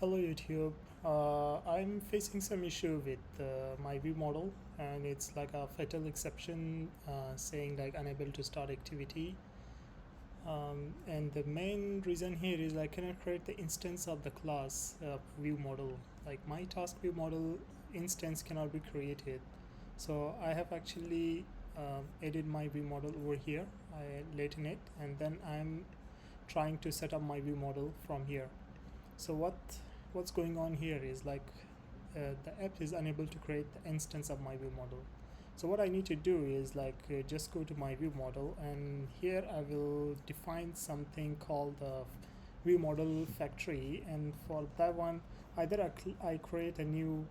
Hello YouTube. I'm facing some issue with my ViewModel, and it's like a fatal exception saying like unable to start activity. And the main reason here is I cannot create the instance of the class ViewModel. Like my task ViewModel instance cannot be created. So I have actually added my ViewModel over here. I let in it, and then I'm trying to set up my ViewModel from here. So what's going on here is like the app is unable to create the instance of my view model. So what I need to do is like just go to my view model, and here I will define something called the view model factory, and for that one either I create a new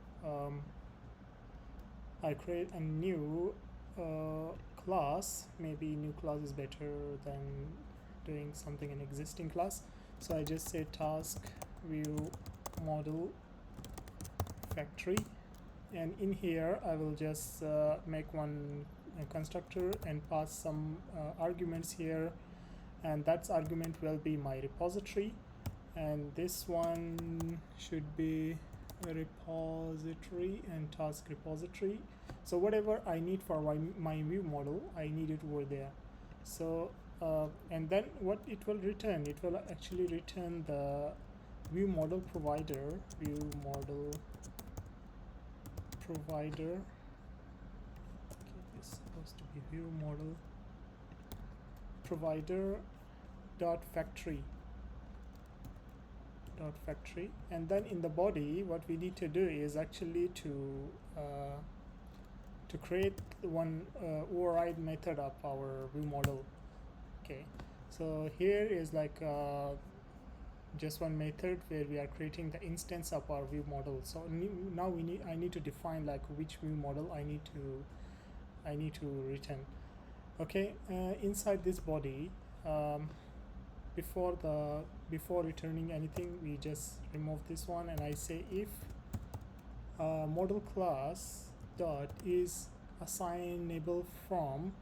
class. Maybe new class is better than doing something in existing class. So I just say task view model factory, and in here I will just make one constructor and pass some arguments here, and that argument will be my repository, and this one should be a repository and task repository. So whatever I need for my view model, I need it over there. So and then what it will return, it will actually return the view model provider. Okay, it's supposed to be view model provider dot factory, and then in the body what we need to do is actually to create one override method of our view model. Okay, so here is like just one method where we are creating the instance of our view model. So now I need to define like which view model I need to return. Okay, inside this body, before returning anything, we just remove this one, and I say if model class dot is assignable from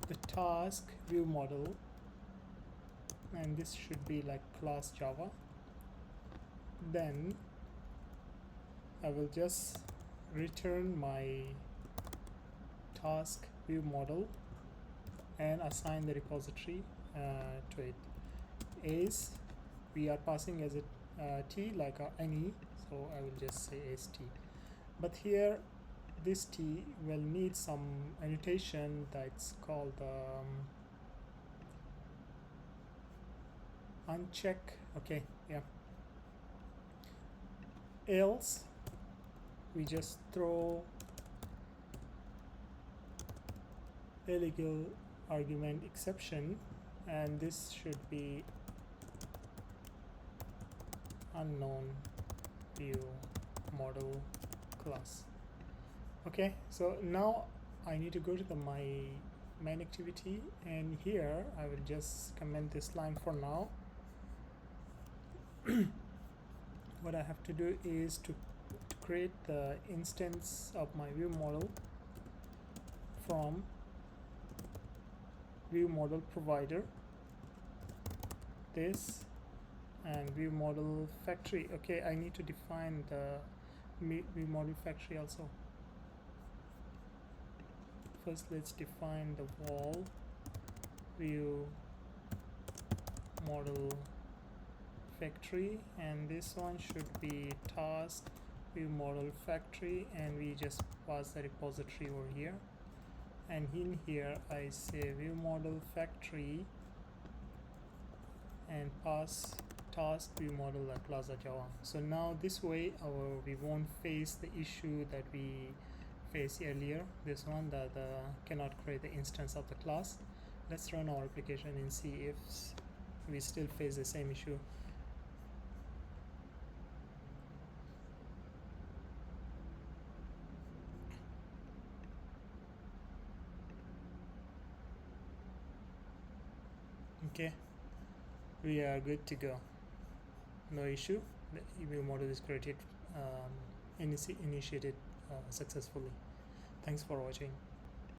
the task view model, and this should be like class Java, then I will just return my task view model and assign the repository to it. As we are passing as a t like any, so I will just say st, but here this t will need some annotation that's called uncheck. Okay, yeah, else we just throw illegal argument exception, and this should be unknown view model class. Okay, so now I need to go to my main activity, and here I will just comment this line for now. What I have to do is to create the instance of my view model from view model provider, this, and view model factory. Okay, I need to define the view model factory also. First let's define the wall view model factory, and this one should be task view model factory, and we just pass the repository over here, and in here I say view model factory and pass task view model class Java. So now this way we won't face the issue that we faced earlier, this one that cannot create the instance of the class. Let's run our application and see if we still face the same issue. Okay, we are good to go, no issue. The view model is created, initiated successfully. Thanks for watching.